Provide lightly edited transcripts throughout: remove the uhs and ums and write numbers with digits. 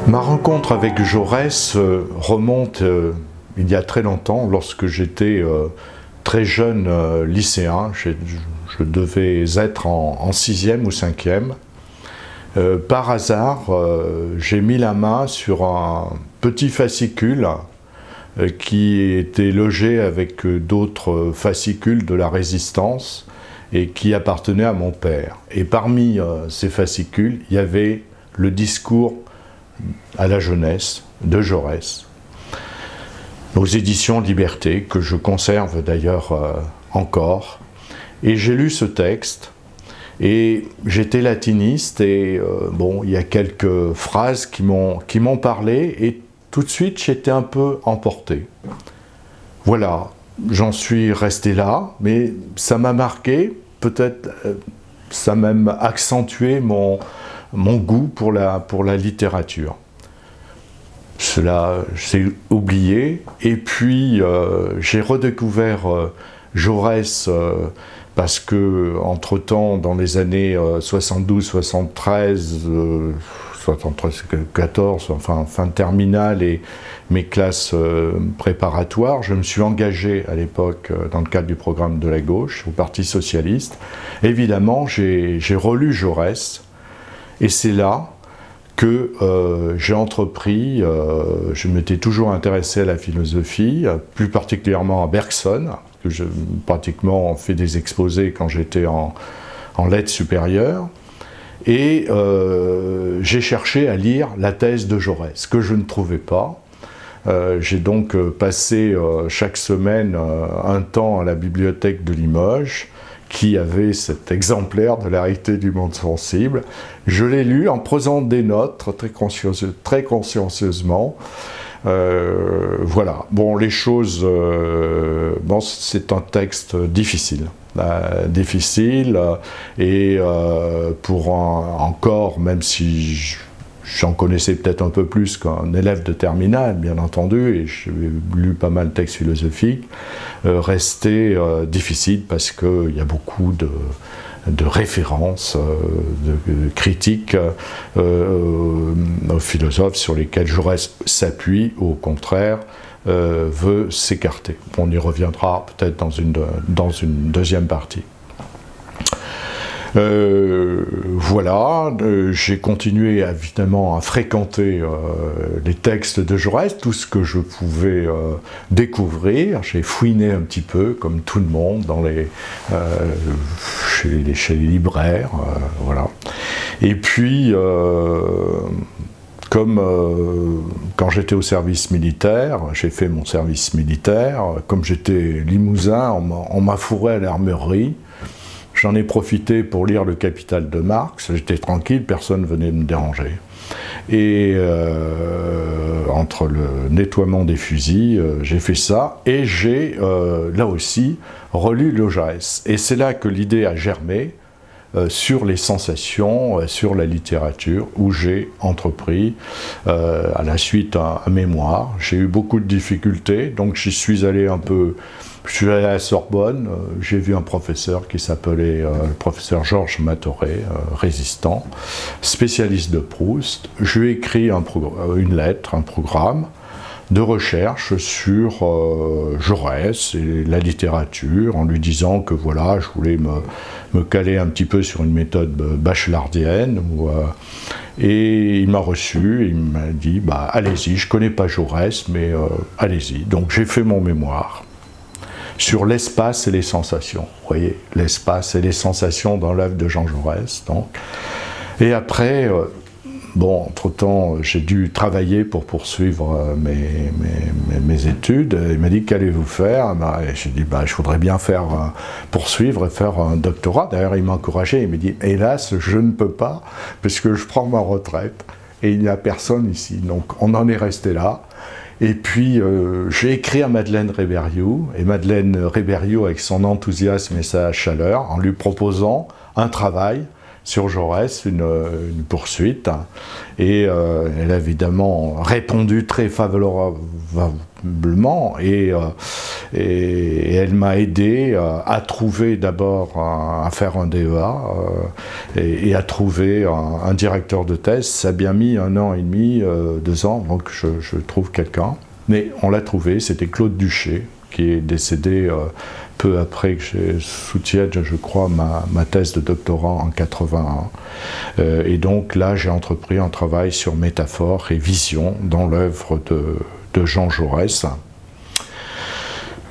Ma rencontre avec Jaurès remonte il y a très longtemps, lorsque j'étais très jeune lycéen. Je devais être en 6e ou 5e. Par hasard, j'ai mis la main sur un petit fascicule qui était logé avec d'autres fascicules de la Résistance et qui appartenait à mon père. Et parmi ces fascicules, il y avait le discours à la jeunesse de Jaurès, aux éditions Liberté, que je conserve d'ailleurs encore. Et j'ai lu ce texte, et j'étais latiniste, et bon, il y a quelques phrases qui m'ont parlé, et tout de suite j'étais un peu emporté. Voilà, j'en suis resté là, mais ça m'a marqué, peut-être ça a même accentué mon goût pour la littérature. Cela, j'ai oublié, et puis j'ai redécouvert Jaurès parce que, entre-temps, dans les années 72, 73, 74, enfin fin de terminale et mes classes préparatoires, je me suis engagé à l'époque dans le cadre du programme de la gauche, au Parti socialiste. Évidemment, j'ai relu Jaurès, et c'est là que j'ai entrepris, je m'étais toujours intéressé à la philosophie, plus particulièrement à Bergson, que j'ai pratiquement fait des exposés quand j'étais en lettres supérieures, et j'ai cherché à lire la thèse de Jaurès, que je ne trouvais pas. J'ai donc passé chaque semaine un temps à la bibliothèque de Limoges, qui avait cet exemplaire de La réalité du monde sensible. Je l'ai lu en prenant des notes très consciencieusement. Voilà. Bon, les choses... bon, c'est un texte difficile. Et encore, même si j'en connaissais peut-être un peu plus qu'un élève de terminale, bien entendu, et j'ai lu pas mal de textes philosophiques, restait difficile parce qu'il y a beaucoup de références, de critiques aux philosophes sur lesquels Jaurès s'appuie, ou au contraire veut s'écarter. On y reviendra peut-être dans une deuxième partie. Voilà, j'ai continué évidemment à fréquenter les textes de Jaurès, tout ce que je pouvais découvrir. J'ai fouiné un petit peu, comme tout le monde, chez les libraires, voilà. Et puis, quand j'étais au service militaire, j'ai fait mon service militaire, comme j'étais limousin, on m'a fourré à l'armurerie. J'en ai profité pour lire le Capital de Marx, j'étais tranquille, personne ne venait me déranger. Et entre le nettoiement des fusils, j'ai fait ça, et j'ai, là aussi, relu le Jaurès. Et c'est là que l'idée a germé sur les sensations, sur la littérature, où j'ai entrepris, à la suite, un mémoire. J'ai eu beaucoup de difficultés, donc j'y suis allé un peu... Je suis allé à la Sorbonne, j'ai vu un professeur qui s'appelait le professeur Georges Matoret, résistant, spécialiste de Proust. Je lui ai écrit une lettre, un programme de recherche sur Jaurès et la littérature, en lui disant que voilà, je voulais me caler un petit peu sur une méthode bachelardienne. Et il m'a reçu, et il m'a dit bah, allez-y, je ne connais pas Jaurès, mais allez-y. Donc j'ai fait mon mémoire sur l'espace et les sensations. Vous voyez, l'espace et les sensations dans l'œuvre de Jean Jaurès. Donc. Et après, bon, entre-temps, j'ai dû travailler pour poursuivre mes études. Il m'a dit, qu'allez-vous faire? J'ai dit, bah, je voudrais bien poursuivre et faire un doctorat. D'ailleurs, il m'a encouragé, il m'a dit, hélas, je ne peux pas, puisque je prends ma retraite, et il n'y a personne ici. Donc, on en est resté là. Et puis, j'ai écrit à Madeleine Rébériou, et Madeleine Rébériou, avec son enthousiasme et sa chaleur, en lui proposant un travail sur Jaurès, une poursuite. Et elle a évidemment répondu très favorablement, et et elle m'a aidé à trouver d'abord, à faire un DEA et à trouver un directeur de thèse. Ça a bien mis 1 an et demi, 2 ans, donc je trouve quelqu'un. Mais on l'a trouvé, c'était Claude Duché, qui est décédé peu après que je soutienne, je crois, ma thèse de doctorat en 81. Et donc là, j'ai entrepris un travail sur métaphore et vision dans l'œuvre de Jean Jaurès.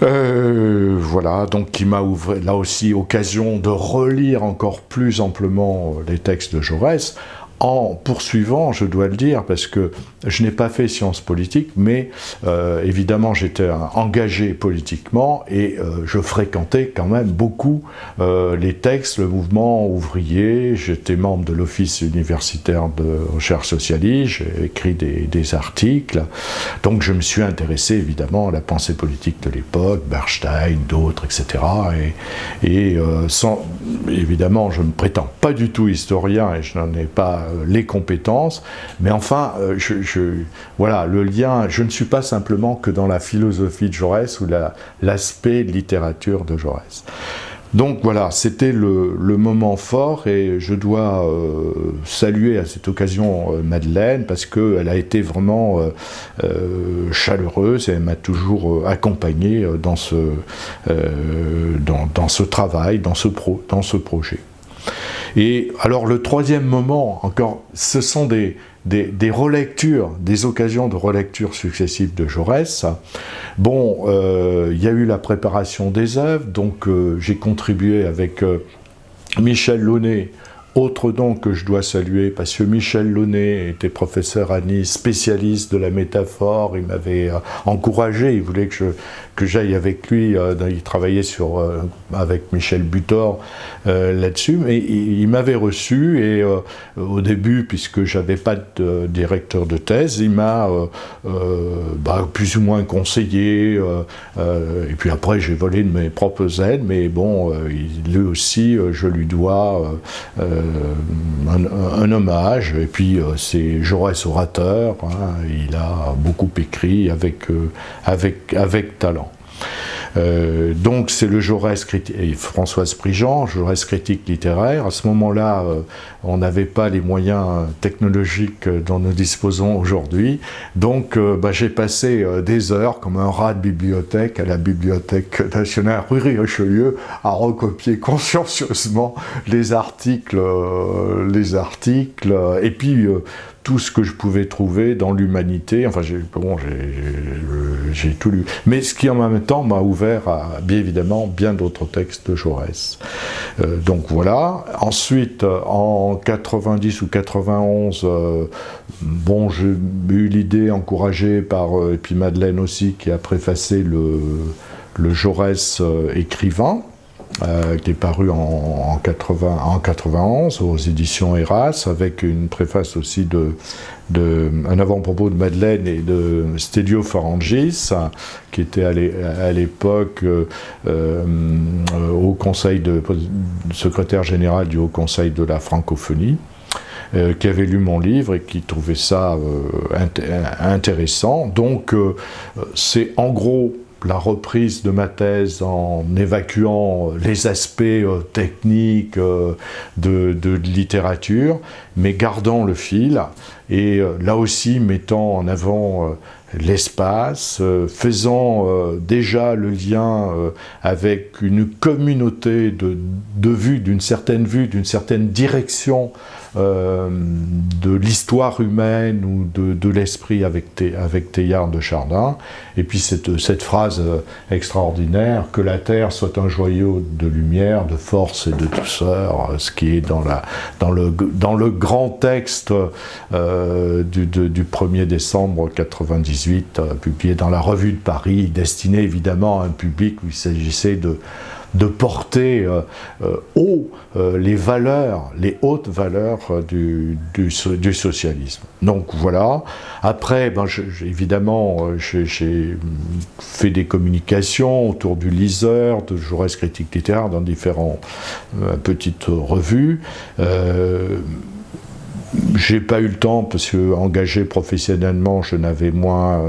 Voilà, donc qui m'a ouvert là aussi occasion de relire encore plus amplement les textes de Jaurès, en poursuivant, je dois le dire, parce que je n'ai pas fait sciences politiques, mais évidemment j'étais engagé politiquement et je fréquentais quand même beaucoup les textes, le mouvement ouvrier. J'étais membre de l'Office universitaire de recherche socialiste, j'ai écrit des articles, donc je me suis intéressé évidemment à la pensée politique de l'époque, Bernstein, d'autres, etc. Et sans, évidemment, je ne prétends pas du tout historien et je n'en ai pas les compétences, mais enfin, voilà, le lien, je ne suis pas simplement que dans la philosophie de Jaurès ou l'aspect de littérature de Jaurès. Donc voilà, c'était le moment fort et je dois saluer à cette occasion Madeleine parce qu'elle a été vraiment chaleureuse et elle m'a toujours accompagné dans ce travail, dans ce projet. Et alors le troisième moment, encore, ce sont des relectures, des occasions de relecture successives de Jaurès. Bon, il y a eu la préparation des œuvres, donc j'ai contribué avec Michel Launay, autre nom que je dois saluer, parce que Michel Launay était professeur à Nice, spécialiste de la métaphore, il m'avait encouragé, il voulait que j'aille avec lui, il travaillait avec Michel Butor là-dessus, mais il m'avait reçu et au début, puisque j'avais pas de directeur de thèse, il m'a plus ou moins conseillé, et puis après j'ai volé de mes propres ailes, mais bon, lui aussi, je lui dois un hommage, et puis c'est Jaurès orateur, hein, il a beaucoup écrit avec talent. Donc c'est le Jaurès critique, et Françoise Prigent, Jaurès critique littéraire. À ce moment-là, on n'avait pas les moyens technologiques dont nous disposons aujourd'hui. Donc j'ai passé des heures comme un rat de bibliothèque à la Bibliothèque nationale rue Richelieu à recopier consciencieusement les articles et puis tout ce que je pouvais trouver dans l'humanité. Enfin, j'ai tout lu. Mais ce qui, en même temps, m'a ouvert à, bien évidemment, bien d'autres textes de Jaurès. Donc voilà. Ensuite, en 90 ou 91, bon, j'ai eu l'idée, encouragée par, et puis Madeleine aussi, qui a préfacé le Jaurès écrivain, qui est paru en 91 aux éditions Eras, avec une préface aussi un avant-propos de Madeleine et de Stelio Ferrangis, qui était à l'époque au conseil secrétaire général du Haut Conseil de la francophonie, qui avait lu mon livre et qui trouvait ça intéressant. Donc c'est en gros la reprise de ma thèse en évacuant les aspects techniques de littérature, mais gardant le fil, et là aussi mettant en avant l'espace, faisant déjà le lien avec une communauté de vues, d'une certaine direction de l'histoire humaine ou de l'esprit avec Teilhard de Chardin. Et puis cette phrase extraordinaire, que la terre soit un joyau de lumière, de force et de douceur, ce qui est dans le grand texte du 1er décembre 98, publié dans la Revue de Paris, destiné évidemment à un public où il s'agissait de porter haut les hautes valeurs du socialisme. Donc voilà. Après, évidemment, j'ai fait des communications autour du Liseur, de Jaurès critique littéraire, dans différentes petites revues. J'ai pas eu le temps parce que engagé professionnellement, j'avais moins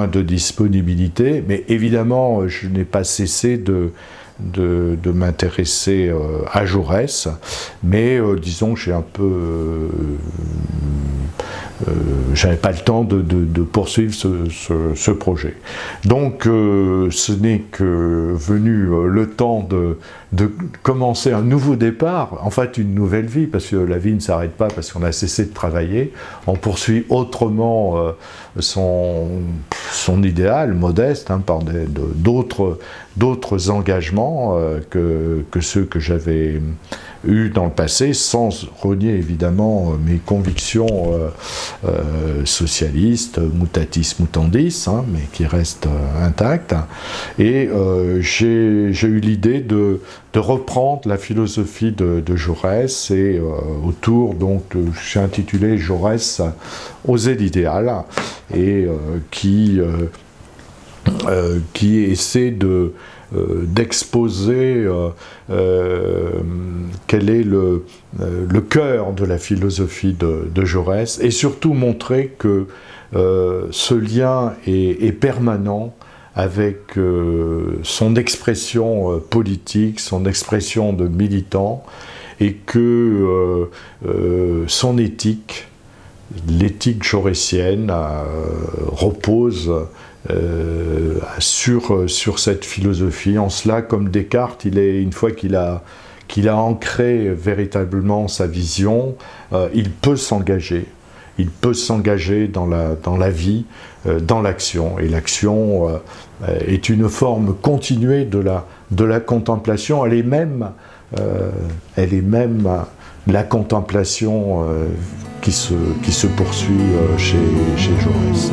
de disponibilité, mais évidemment, je n'ai pas cessé de m'intéresser à Jaurès, mais disons que j'ai un peu j'avais pas le temps de poursuivre ce projet. Donc ce n'est que venu le temps de commencer un nouveau départ, en fait une nouvelle vie, parce que la vie ne s'arrête pas parce qu'on a cessé de travailler, on poursuit autrement son idéal modeste, hein, par d'autres engagements que ceux que j'avais eus dans le passé, sans renier évidemment mes convictions socialistes, mutatis mutandis, hein, mais qui restent intactes. Et j'ai eu l'idée de reprendre la philosophie de Jaurès, et autour, donc, j'ai intitulé Jaurès Oser l'idéal, et qui essaie d'exposer quel est le cœur de la philosophie de Jaurès, et surtout montrer que ce lien est permanent avec son expression politique, son expression de militant, et que son éthique, l'éthique jaurétienne, repose sur cette philosophie. En cela, comme Descartes, une fois qu'il a ancré véritablement sa vision, il peut s'engager. Il peut s'engager dans la vie, dans l'action. Et l'action est une forme continuée de la contemplation. Elle est même la contemplation qui se poursuit chez Jaurès.